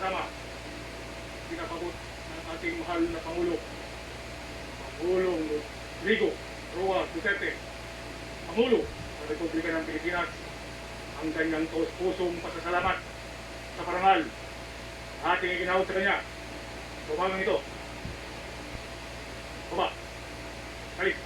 sama pinapabot ng ating mahal na Pangulo, Pangulong Rodrigo Duterte, Pangulo ng Republika ng Pilipinas, ang kanyang taus-pusong pasasalamat sa parangal na ating iginawad sa kanya. Tumangang ito. Baba. Alis.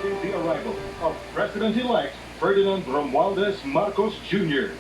The arrival of President-elect Ferdinand Marcos Jr.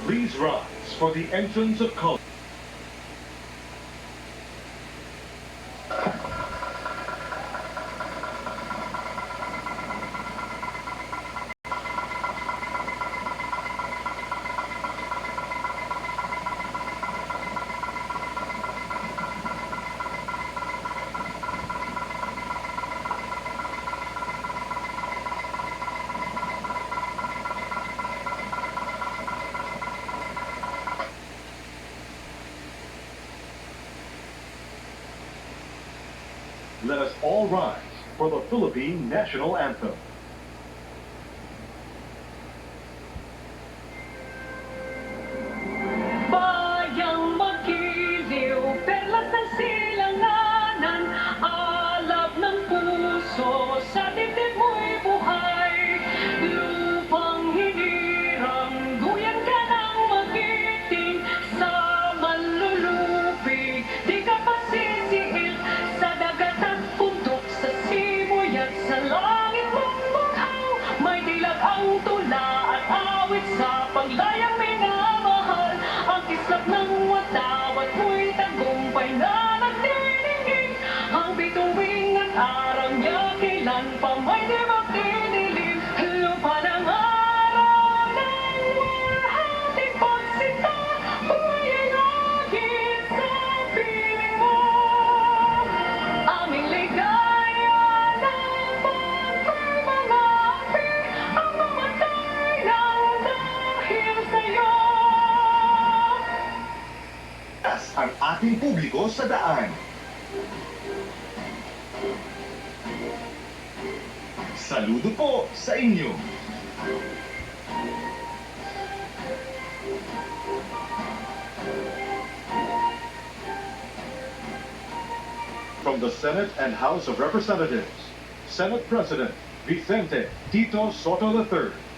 Please rise for the entrance of color. Let us all rise for the Philippine National Anthem. Bayang magiliw, perlas ng silanganan, alab ng puso, sa dibdib mo'y buhay. Lupang hinirang, duyan ka ng magiting, sa manlulupi, di ka pasisihil, sa dagat at bundok, sa simoy at sa langit mong bughaw. May dilag ang tula at awit sa paglayang minamahal, ang kislap ng watawat mo'y tagumpay na nagdiniging, ang bituing at araw niya kailan pa may di magdinilim. Lupa ng araw ng walhating pagsita, buhay ay laging sa piling mo. Aming ligaya ng bangkay mga api, ang mamatay ng dahil sa'yo. Ang ating publiko sa daan. Saludo po sa inyo. From the Senate and House of Representatives, Senate President Vicente Tito Soto III.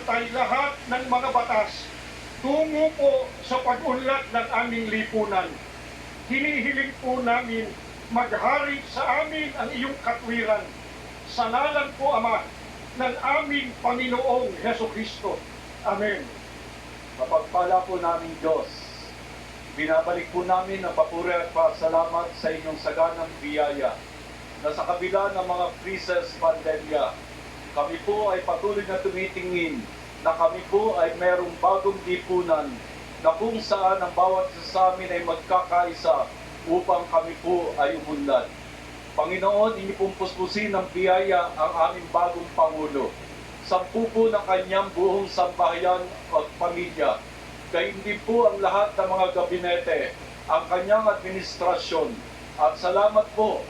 Ay lahat ng mga batas tungo po sa pag-unlad ng aming lipunan. Hinihiling po namin maghari sa amin ang iyong katwiran. Sa ngalan po, Ama, ng aming Panginoong Hesukristo. Amen. Mapagpala po namin Diyos, binabalik po namin ang papuri at pasalamat sa inyong saganang biyaya na sa kabila ng mga krisis pandemya, kami po ay patuloy na tumitingin na kami po ay merong bagong lipunan na kung saan ang bawat isa sa amin ay magkakaisa upang kami po ay umunlad. Panginoon, inyo pong puspusin ng biyaya ang aming bagong Pangulo. 10 po ng kanyang buong sambahayan at pamilya. Gayon din po ang lahat ng mga gabinete, ang kanyang administrasyon. At salamat po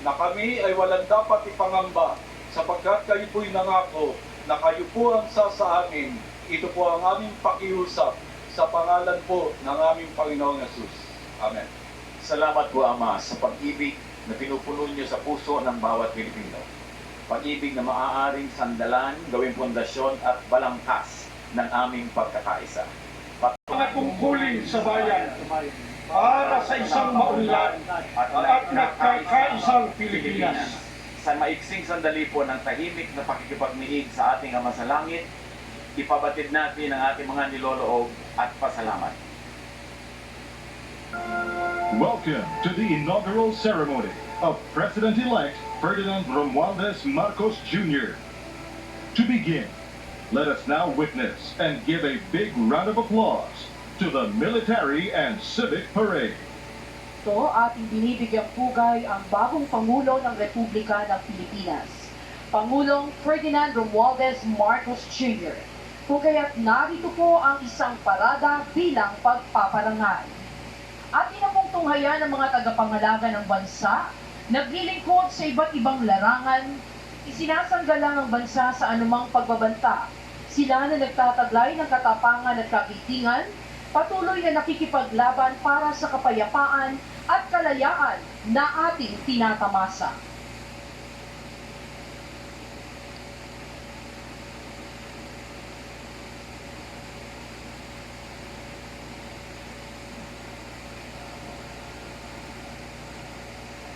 na kami ay walang dapat ipangamba sapagkat kayo po'y nangako na kayo po ang sa amin. Ito po ang aming pakiusap sa pangalan po ng aming Panginoong Yesus. Amen. Salamat po, Ama, sa pag-ibig na pinupuno niyo sa puso ng bawat Pilipino. Pag-ibig na maaaring sandalan, gawing pundasyon at balangkas ng aming pagkakaisa. Mga tungkulin sa bayan para sa isang maunlad at nagkakaisang Pilipinas. Sa maiksing sandali po ng tahimik na pakikipagniig sa ating Ama sa Langit, ipabatid natin ang ating mga niloloob at pasalamat. Welcome to the inaugural ceremony of President-elect Ferdinand Romualdez Marcos Jr. To begin, let us now witness and give a big round of applause to the military and civic parade. Ito ating binibigyang pugay ang bagong Pangulo ng Republika ng Pilipinas, Pangulong Ferdinand Romualdez Marcos Jr. Kung kaya't narito po ang isang parada bilang pagpaparangal. At inamong tunghayan ng mga tagapangalaga ng bansa, naglilingkod sa iba't ibang larangan, isinasanggalang ang bansa sa anumang pagbabanta. Sila na nagtataglay ng katapangan at kagitingan, patuloy na nakikipaglaban para sa kapayapaan at kalayaan na ating tinatamasa.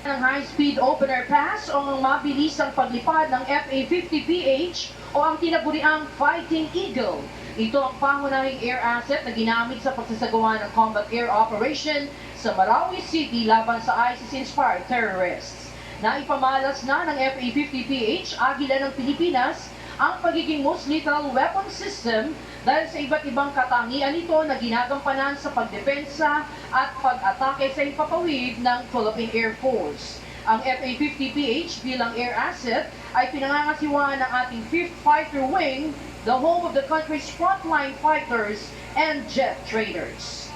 Ang high-speed opener pass o ang mabilisang paglipad ng FA-50PH o ang tinaguriang Fighting Eagle. Ito ang pangunahing air asset na ginamit sa pagsasagawa ng combat air operation sa Marawi City laban sa ISIS-inspired terrorists. Naipamalas na ng FA-50PH, Agila ng Pilipinas, ang pagiging most lethal weapon system dahil sa iba't ibang katangian nito na ginagampanan sa pagdepensa at pag-atake sa ipapawid ng Philippine Air Force. Ang FA-50PH bilang air asset ay pinangangasiwaan ng ating 5th Fighter Wing, the home of the country's frontline fighters and jet traders.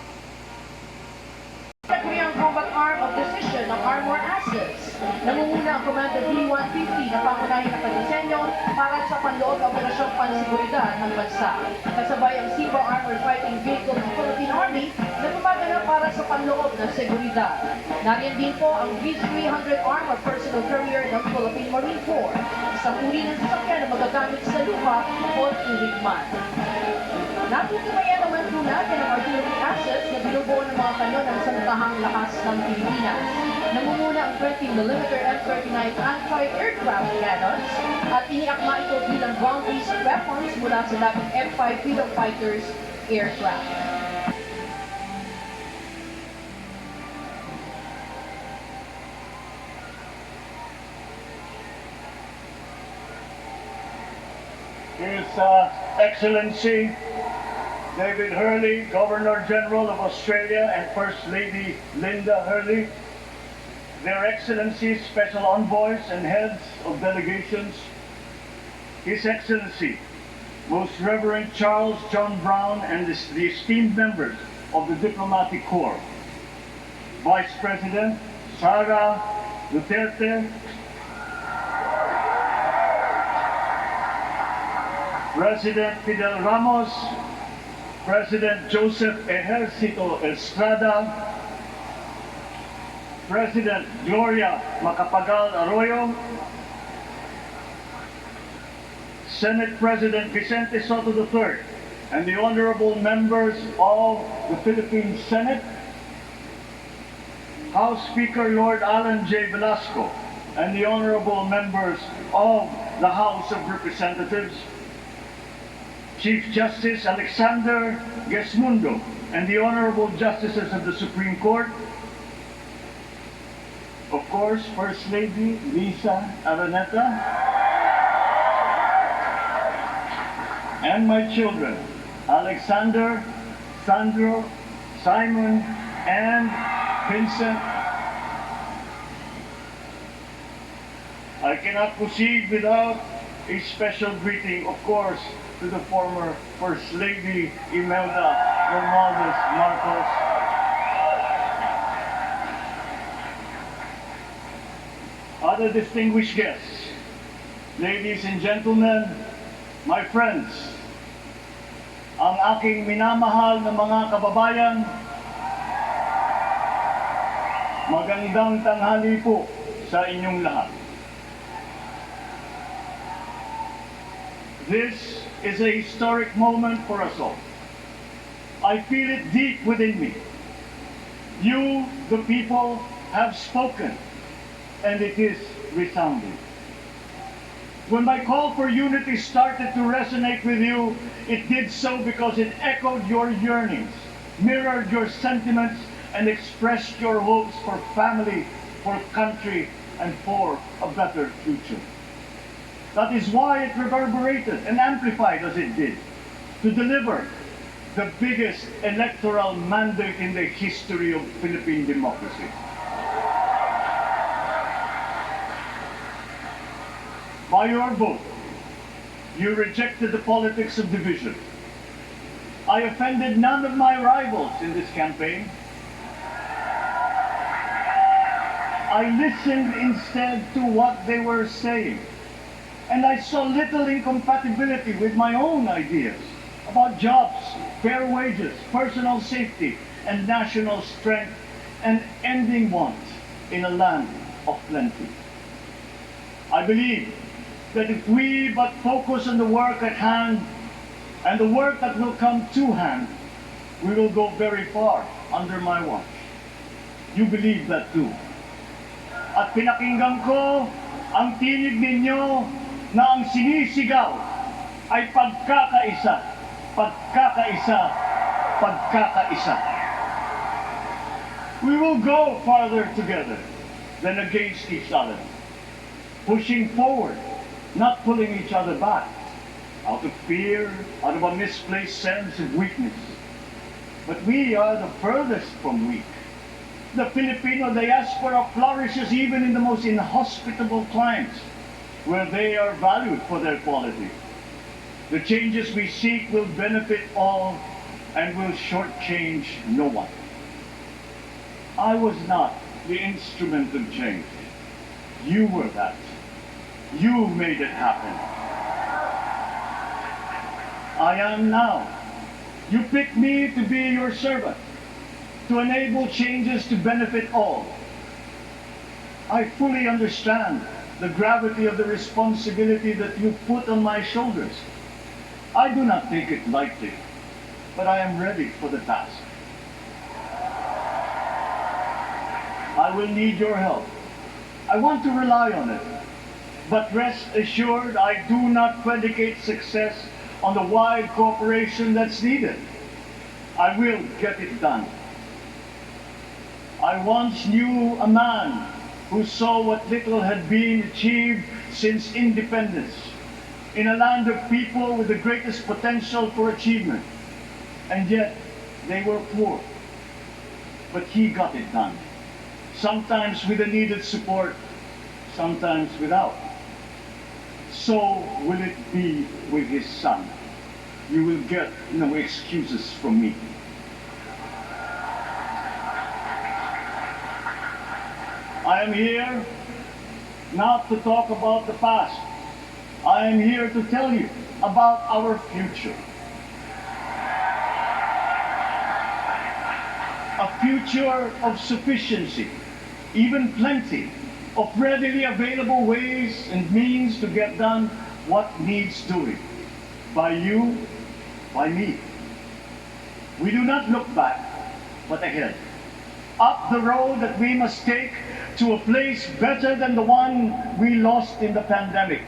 Ang combat arm of decision ng Armor Assets. Nangunguna ang Commander B-150 na pangunahing nakadesenyo para sa panloob na operasyong pansiguridad ng bansa. Kasabay ang Zebra Armored Fighting Vehicle ng Philippine Army na gumaganap para sa panloob na seguridad. Nariyan din po ang V-300 Armored Personal Carrier ng Philippine Marine Corps. Isang uri ng sasakyan na magagamit sa lupa o iligman. Natutibayan naman po natin ang artillery assets na binubuo ng mga kanyon ng santahang lakas ng Pilipinas. Namumuna ang 20mm M39 anti-aircraft cannons at iniakma ito bilang ground-based weapons mula sa dating F-5 Freedom Fighters aircraft. His Excellency David Hurley, Governor-General of Australia, and First Lady Linda Hurley, Their Excellencies, Special Envoys, and Heads of Delegations, His Excellency, Most Reverend Charles John Brown, and the esteemed members of the Diplomatic Corps, Vice President Sara Duterte, President Fidel Ramos, President Joseph Ejercito Estrada, President Gloria Macapagal Arroyo, Senate President Vicente Soto III, and the honorable members of the Philippine Senate, House Speaker Lord Alan J. Velasco, and the honorable members of the House of Representatives, Chief Justice Alexander Gesmundo, and the honorable justices of the Supreme Court, of course, First Lady Lisa Araneta, and my children, Alexander, Sandro, Simon, and Vincent. I cannot proceed without a special greeting, of course, to the former First Lady Imelda Romualdez Marcos. Other distinguished guests, ladies and gentlemen, my friends, ang aking minamahal na mga kababayan, magandang tanghali po sa inyong lahat. This is a historic moment for us all. I feel it deep within me. You, the people, have spoken, and it is resounding. When my call for unity started to resonate with you, it did so because it echoed your yearnings, mirrored your sentiments, and expressed your hopes for family, for country, and for a better future. That is why it reverberated and amplified as it did, to deliver the biggest electoral mandate in the history of Philippine democracy. By your vote, you rejected the politics of division. I offended none of my rivals in this campaign. I listened instead to what they were saying, and I saw little incompatibility with my own ideas about jobs, fair wages, personal safety, and national strength, and ending want in a land of plenty. I believe that if we but focus on the work at hand and the work that will come to hand, we will go very far under my watch. You believe that too. At pinakinggan ko ang tinig ninyo na ang sinisigaw ay pagkakaisa, pagkakaisa, pagkakaisa. We will go farther together than against each other, pushing forward, not pulling each other back, out of fear, out of a misplaced sense of weakness. But we are the furthest from weak. The Filipino diaspora flourishes even in the most inhospitable climes, where they are valued for their quality. The changes we seek will benefit all and will shortchange no one. I was not the instrument of change. You were that. You made it happen. I am now. You picked me to be your servant, to enable changes to benefit all. I fully understand the gravity of the responsibility that you put on my shoulders. I do not take it lightly, but I am ready for the task. I will need your help. I want to rely on it. But rest assured, I do not predicate success on the wide cooperation that's needed. I will get it done. I once knew a man who saw what little had been achieved since independence in a land of people with the greatest potential for achievement, and yet they were poor. But he got it done, sometimes with the needed support, sometimes without. So will it be with his son. You will get no excuses from me. I am here not to talk about the past. I am here to tell you about our future. A future of sufficiency, even plenty, of readily available ways and means to get done what needs doing. By you, by me. We do not look back, but ahead. up the road that we must take to a place better than the one we lost in the pandemic.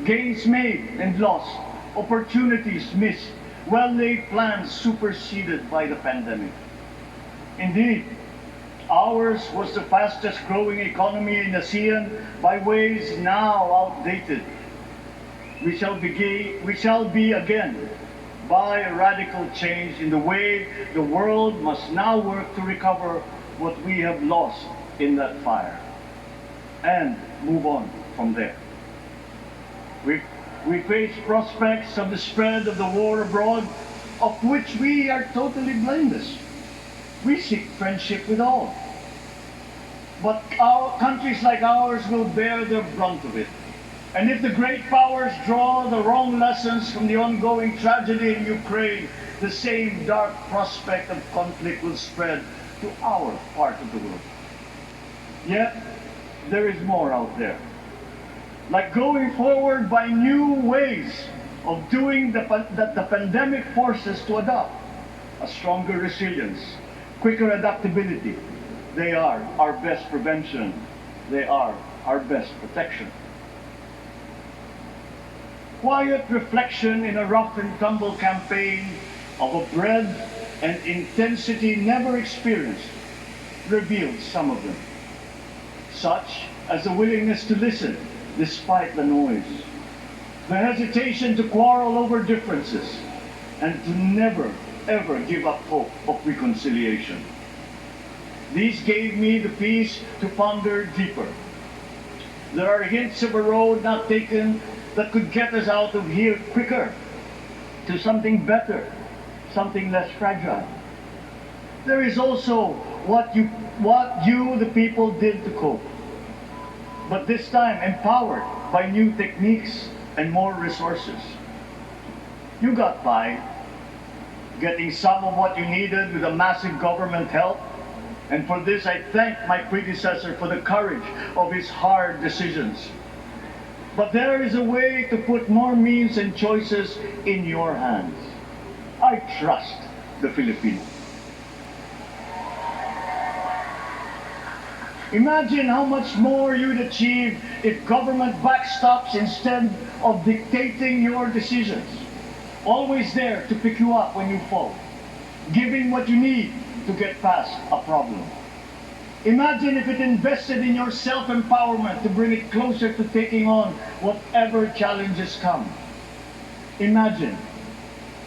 Gains made and lost, opportunities missed, well-laid plans superseded by the pandemic. Indeed, ours was the fastest growing economy in ASEAN by ways now outdated. We shall be again by a radical change in the way the world must now work to recover what we have lost in that fire and move on from there. We face prospects of the spread of the war abroad, of which we are totally blameless. We seek friendship with all. But countries like ours will bear the brunt of it. And if the great powers draw the wrong lessons from the ongoing tragedy in Ukraine, the same dark prospect of conflict will spread to our part of the world. Yet, there is more out there. Like going forward by new ways of doing that the pandemic forces to adopt. A stronger resilience, quicker adaptability. They are our best prevention. They are our best protection. Quiet reflection in a rough and tumble campaign of a breadth and intensity never experienced revealed some of them, such as the willingness to listen despite the noise, the hesitation to quarrel over differences, and to never, ever give up hope of reconciliation. These gave me the peace to ponder deeper. There are hints of a road not taken that could get us out of here quicker to something better, something less fragile. There is also what you, the people, did to cope. But this time empowered by new techniques and more resources. You got by, getting some of what you needed with a massive government help, and for this I thank my predecessor for the courage of his hard decisions. But there is a way to put more means and choices in your hands. I trust the Filipinos. Imagine how much more you'd achieve if government backstops instead of dictating your decisions. Always there to pick you up when you fall, giving what you need to get past a problem. Imagine if it invested in your self-empowerment to bring it closer to taking on whatever challenges come. Imagine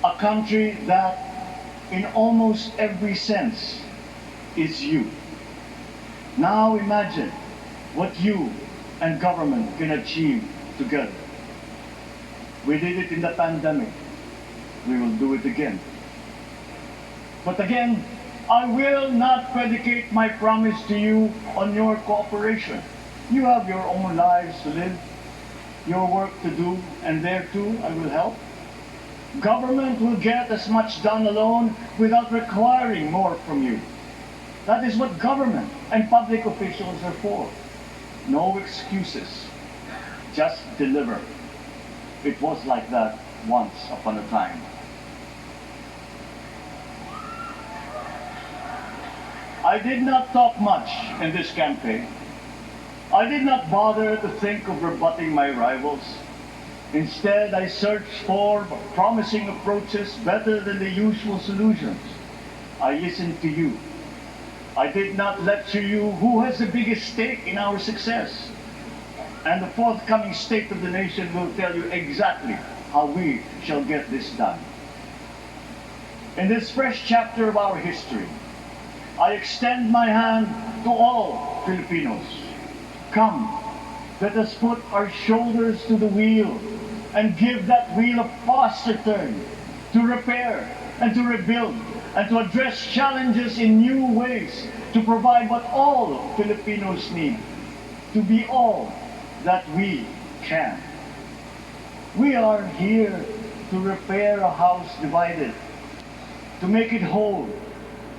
a country that, in almost every sense, is you. Now imagine what you and government can achieve together. We did it in the pandemic. We will do it again. But again, I will not predicate my promise to you on your cooperation. You have your own lives to live, your work to do, and there too I will help. Government will get as much done alone without requiring more from you. That is what government and public officials are for. No excuses, just deliver. It was like that once upon a time. I did not talk much in this campaign. I did not bother to think of rebutting my rivals. Instead, I searched for promising approaches better than the usual solutions. I listened to you. I did not lecture you who has the biggest stake in our success. And the forthcoming State of the Nation will tell you exactly how we shall get this done. In this fresh chapter of our history, I extend my hand to all Filipinos. Come, let us put our shoulders to the wheel and give that wheel a faster turn to repair and to rebuild and to address challenges in new ways, to provide what all Filipinos need, to be all that we can. We are here to repair a house divided, to make it whole,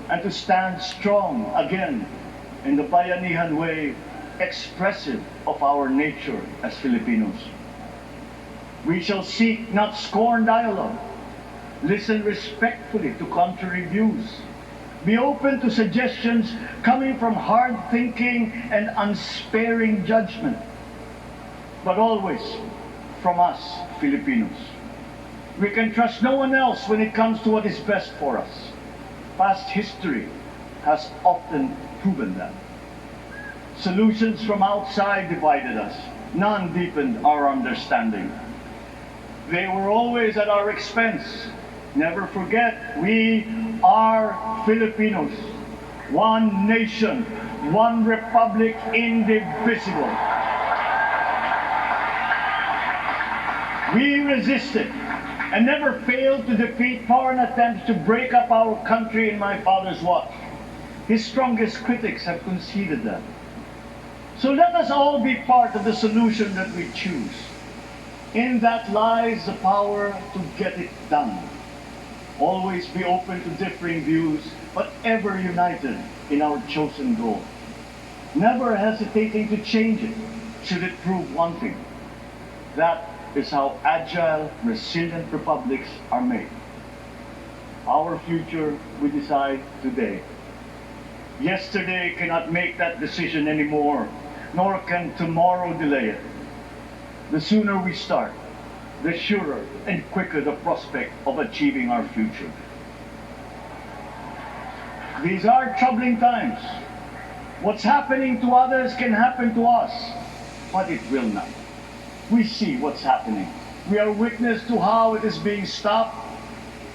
and to stand strong again in the Bayanihan way, expressive of our nature as Filipinos. We shall seek not scorn dialogue, listen respectfully to contrary views, Be open to suggestions coming from hard thinking and unsparing judgment, but always from us, Filipinos. We can trust no one else when it comes to what is best for us. Past history has often proven that. Solutions from outside divided us. None deepened our understanding. They were always at our expense. Never forget, we are Filipinos. One nation, one republic, indivisible. We resisted and never failed to defeat foreign attempts to break up our country in my father's watch. His strongest critics have conceded that. So let us all be part of the solution that we choose. In that lies the power to get it done. Always be open to differing views, but ever united in our chosen goal. Never hesitating to change it, should it prove wanting. That is how agile, resilient republics are made. Our future we decide today. Yesterday cannot make that decision anymore, nor can tomorrow delay it. The sooner we start, the surer and quicker the prospect of achieving our future. These are troubling times. What's happening to others can happen to us, but it will not. We see what's happening. We are witness to how it is being stopped,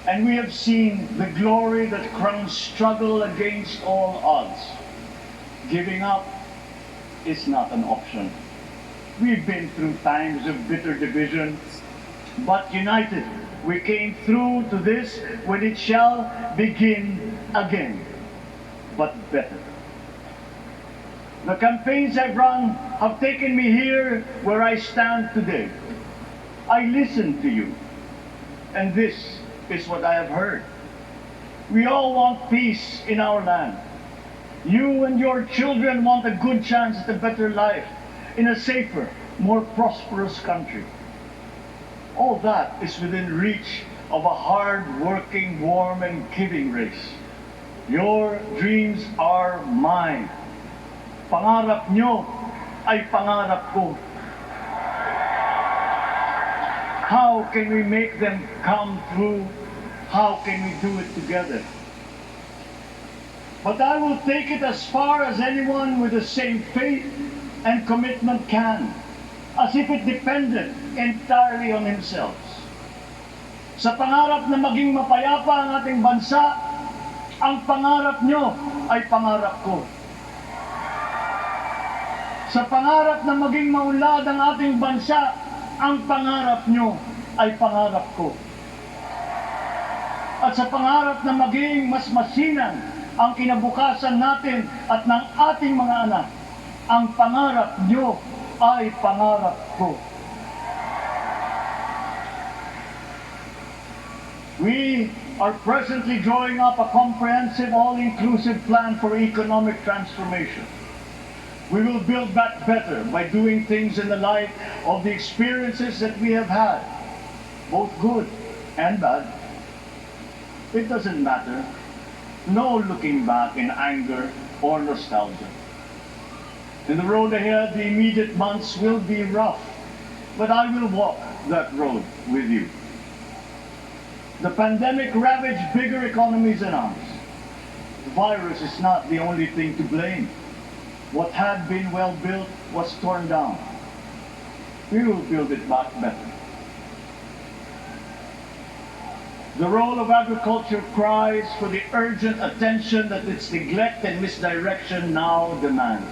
and we have seen the glory that crowns struggle against all odds. Giving up is not an option. We've been through times of bitter division, but united, we came through to this when it shall begin again, but better. The campaigns I've run have taken me here where I stand today. I listened to you, and this is what I have heard. We all want peace in our land. You and your children want a good chance at a better life in a safer, more prosperous country. All that is within reach of a hard-working, warm, and giving race. Your dreams are mine. Pangarap nyo ay pangarap ko. How can we make them come true? How can we do it together? But I will take it as far as anyone with the same faith and commitment can, as if it depended entirely on himself. Sa pangarap na maging mapayapa ang ating bansa, ang pangarap nyo ay pangarap ko. Sa pangarap na maging maunlad ang ating bansa, ang pangarap nyo ay pangarap ko. At sa pangarap na maging mas masinang ang kinabukasan natin at ng ating mga anak, ang pangarap nyo ay pangarap ko. We are presently drawing up a comprehensive, all-inclusive plan for economic transformation. We will build back better by doing things in the light of the experiences that we have had, both good and bad. It doesn't matter. No looking back in anger or nostalgia. In the road ahead, the immediate months will be rough, but I will walk that road with you. The pandemic ravaged bigger economies than ours. The virus is not the only thing to blame. What had been well built was torn down. We will build it back better. The role of agriculture cries for the urgent attention that its neglect and misdirection now demands.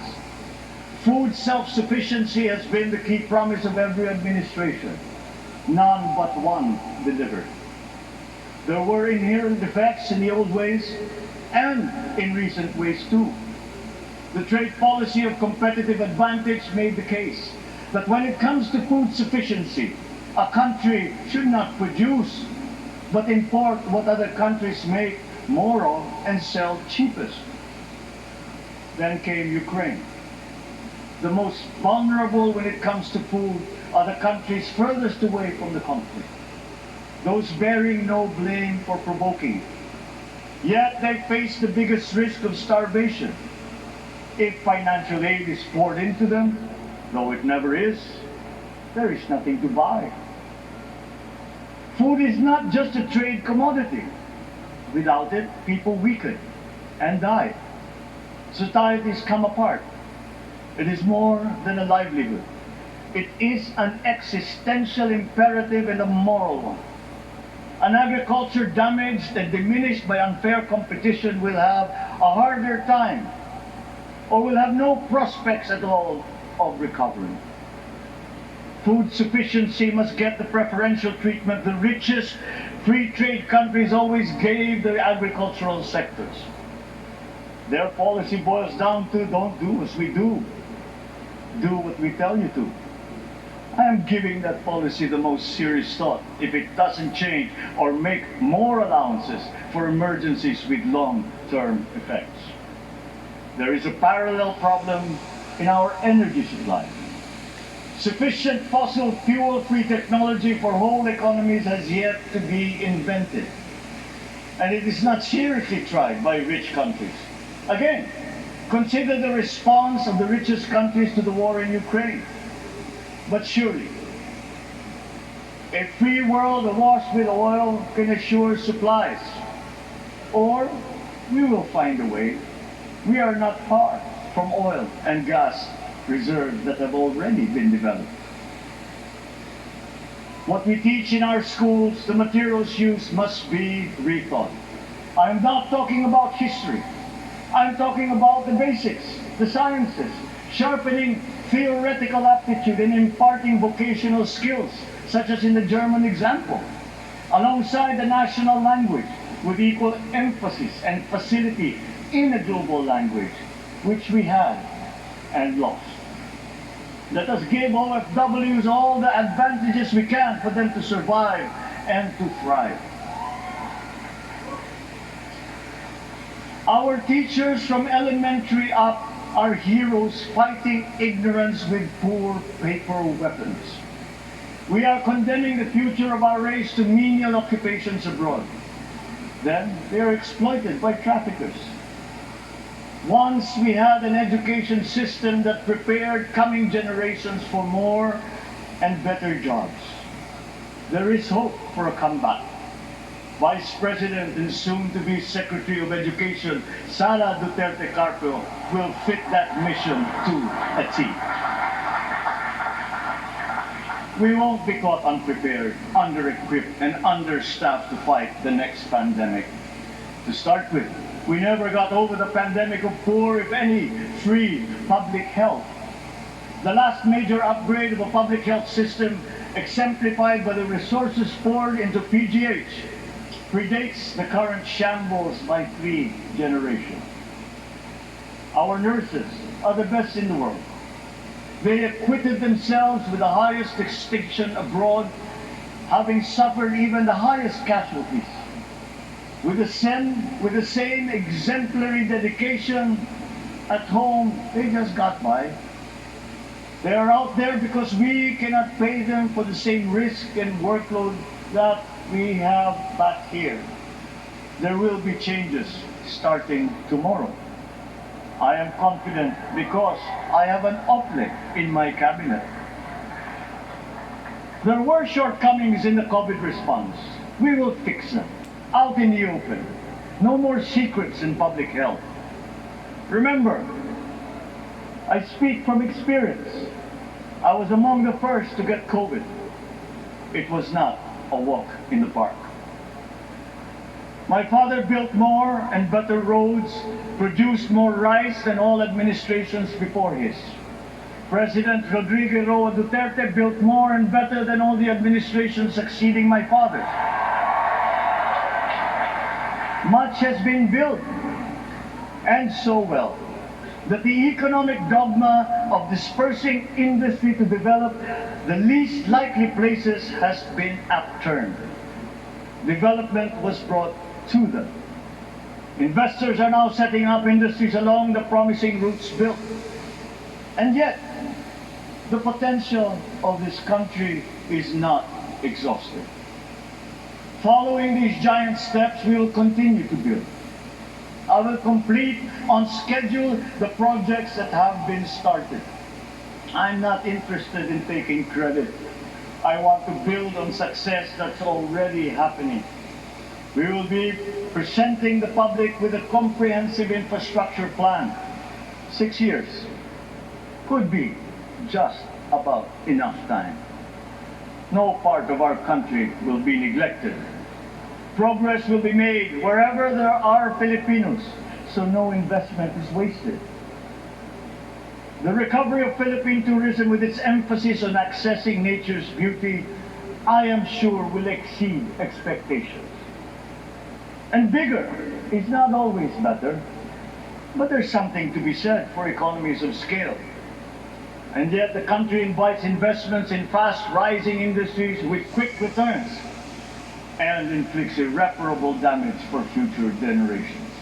Food self-sufficiency has been the key promise of every administration. None but one delivered. There were inherent defects in the old ways and in recent ways too. The trade policy of competitive advantage made the case that when it comes to food sufficiency, a country should not produce but import what other countries make more of and sell cheapest. Then came Ukraine. The most vulnerable when it comes to food are the countries furthest away from the conflict, those bearing no blame for provoking it. Yet they face the biggest risk of starvation. If financial aid is poured into them, though it never is, there is nothing to buy. Food is not just a trade commodity. Without it, people weaken and die. Societies come apart. It is more than a livelihood. It is an existential imperative and a moral one. An agriculture damaged and diminished by unfair competition will have a harder time, or will have no prospects at all of recovery. Food sufficiency must get the preferential treatment the richest free trade countries always gave the agricultural sectors. Their policy boils down to don't do as we do. Do what we tell you to. I am giving that policy the most serious thought if it doesn't change or make more allowances for emergencies with long-term effects. There is a parallel problem in our energy supply. Sufficient fossil fuel-free technology for whole economies has yet to be invented. And it is not seriously tried by rich countries. Again, consider the response of the richest countries to the war in Ukraine. But surely, a free world awash with oil can assure supplies. Or we will find a way. We are not far from oil and gas reserves that have already been developed. What we teach in our schools, the materials used must be rethought. I'm not talking about history. I'm talking about the basics, the sciences, sharpening theoretical aptitude and imparting vocational skills, such as in the German example, alongside the national language with equal emphasis and facility in a global language, which we had and lost. Let us give OFWs all the advantages we can for them to survive and to thrive. Our teachers from elementary up are heroes fighting ignorance with poor paper weapons. We are condemning the future of our race to menial occupations abroad. Then they are exploited by traffickers. Once we had an education system that prepared coming generations for more and better jobs. There is hope for a comeback. Vice President and soon-to-be Secretary of Education, Sara Duterte Carpio, will fit that mission to a T. We won't be caught unprepared, under-equipped, and understaffed to fight the next pandemic. To start with, we never got over the pandemic of poor, if any, free public health. The last major upgrade of a public health system, exemplified by the resources poured into PGH, predates the current shambles by 3 generations. Our nurses are the best in the world. They acquitted themselves with the highest distinction abroad, having suffered even the highest casualties. With the same exemplary dedication at home, they just got by. They are out there because we cannot pay them for the same risk and workload that we have back here. There will be changes starting tomorrow. I am confident because I have an uplift in my cabinet. There were shortcomings in the COVID response. We will fix them. Out in the open. No more secrets in public health. Remember, I speak from experience. I was among the first to get COVID. It was not a walk in the park. My father built more and better roads, produced more rice than all administrations before his. President RODRIGO DUTERTE built more and better than all the administrations succeeding my father's. Much has been built, and so well, that the economic dogma of dispersing industry to develop the least likely places has been upturned. Development was brought to them. Investors are now setting up industries along the promising routes built. And yet, the potential of this country is not exhausted. Following these giant steps, we will continue to build. I will complete on schedule the projects that have been started. I'm not interested in taking credit. I want to build on success that's already happening. We will be presenting the public with a comprehensive infrastructure plan. 6 years could be just about enough time. No part of our country will be neglected. Progress will be made wherever there are Filipinos, so no investment is wasted. The recovery of Philippine tourism with its emphasis on accessing nature's beauty, I am sure will exceed expectations. And bigger is not always better, but there's something to be said for economies of scale. And yet the country invites investments in fast-rising industries with quick returns and inflicts irreparable damage for future generations.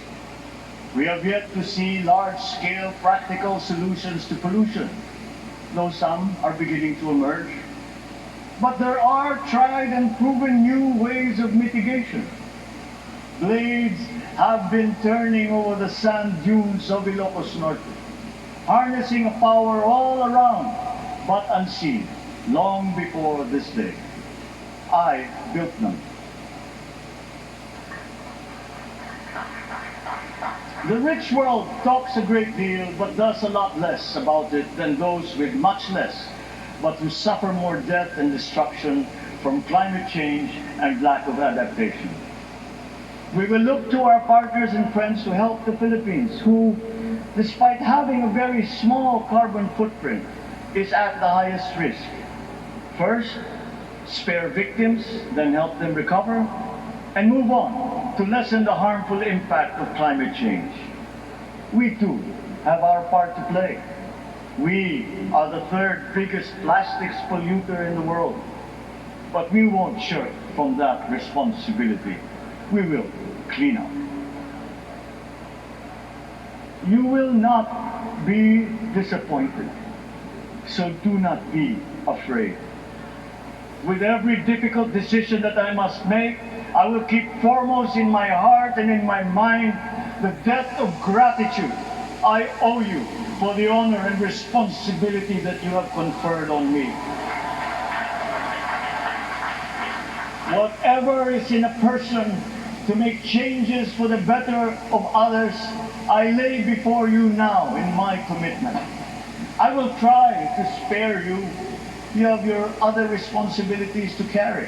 We have yet to see large-scale practical solutions to pollution, though some are beginning to emerge. But there are tried and proven new ways of mitigation. Blades have been turning over the sand dunes of Ilocos Norte, harnessing a power all around, but unseen, long before this day. I built them. The rich world talks a great deal, but does a lot less about it than those with much less, but who suffer more death and destruction from climate change and lack of adaptation. We will look to our partners and friends to help the Philippines, who, despite having a very small carbon footprint, is at the highest risk. First, spare victims, then help them recover, and move on to lessen the harmful impact of climate change. We too have our part to play. We are the third biggest plastics polluter in the world, but we won't shirk from that responsibility. We will clean up. You will not be disappointed, so do not be afraid. With every difficult decision that I must make, I will keep foremost in my heart and in my mind the debt of gratitude I owe you for the honor and responsibility that you have conferred on me. Whatever is in a person to make changes for the better of others, I lay before you now in my commitment. I will try to spare you. You have your other responsibilities to carry.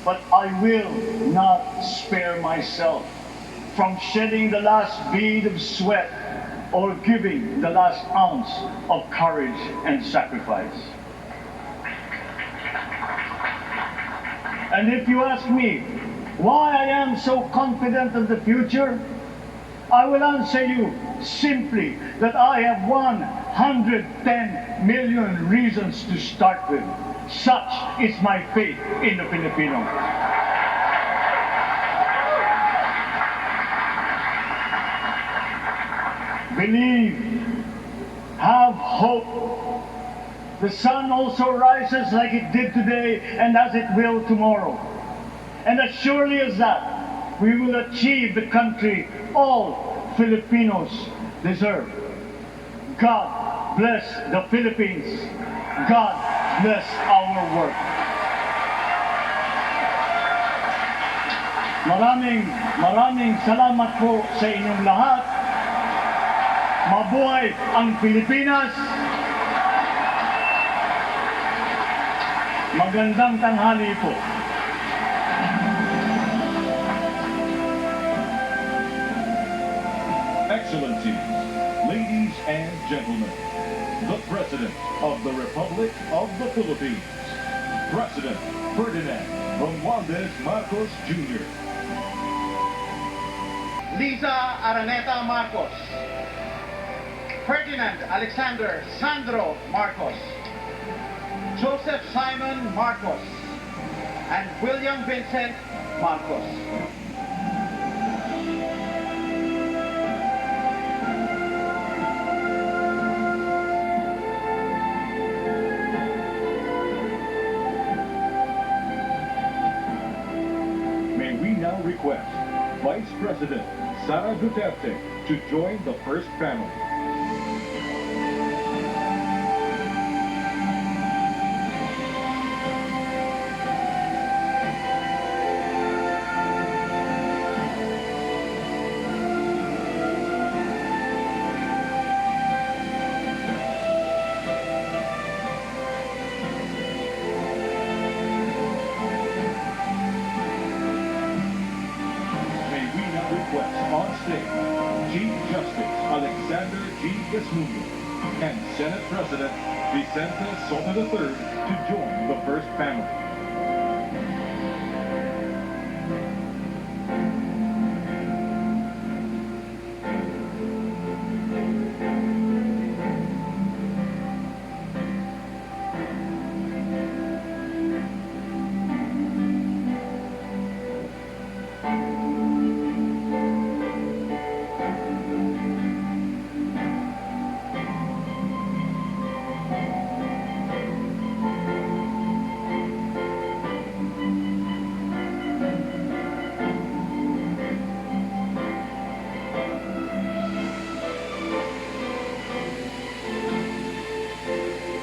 But I will not spare myself from shedding the last bead of sweat or giving the last ounce of courage and sacrifice. And if you ask me why I am so confident of the future, I will answer you simply that I have 110 million reasons to start with. Such is my faith in the Filipino. Believe, have hope. The sun also rises like it did today and as it will tomorrow. And as surely as that, we will achieve the country all Filipinos deserve. God bless the Philippines. God bless our work. Maraming salamat po sa inyong lahat. Mabuhay ang Pilipinas. Magandang tanghali po. Excellencies, ladies and gentlemen, the President of the Republic of the Philippines, President Ferdinand Romualdez Marcos Jr. Liza Araneta Marcos, Ferdinand Alexander Sandro Marcos, Joseph Simon Marcos, and William Vincent Marcos. May we now request Vice President Sara Duterte to join the first family. On stage, Chief Justice Alexander G. Gasmuño and Senate President Vicente Soto III to join the first family.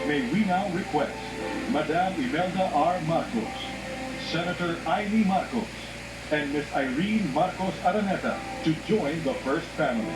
May we now request Madam Imelda R. Marcos, Senator Amy Marcos, and Ms. Irene Marcos Araneta to join the first family.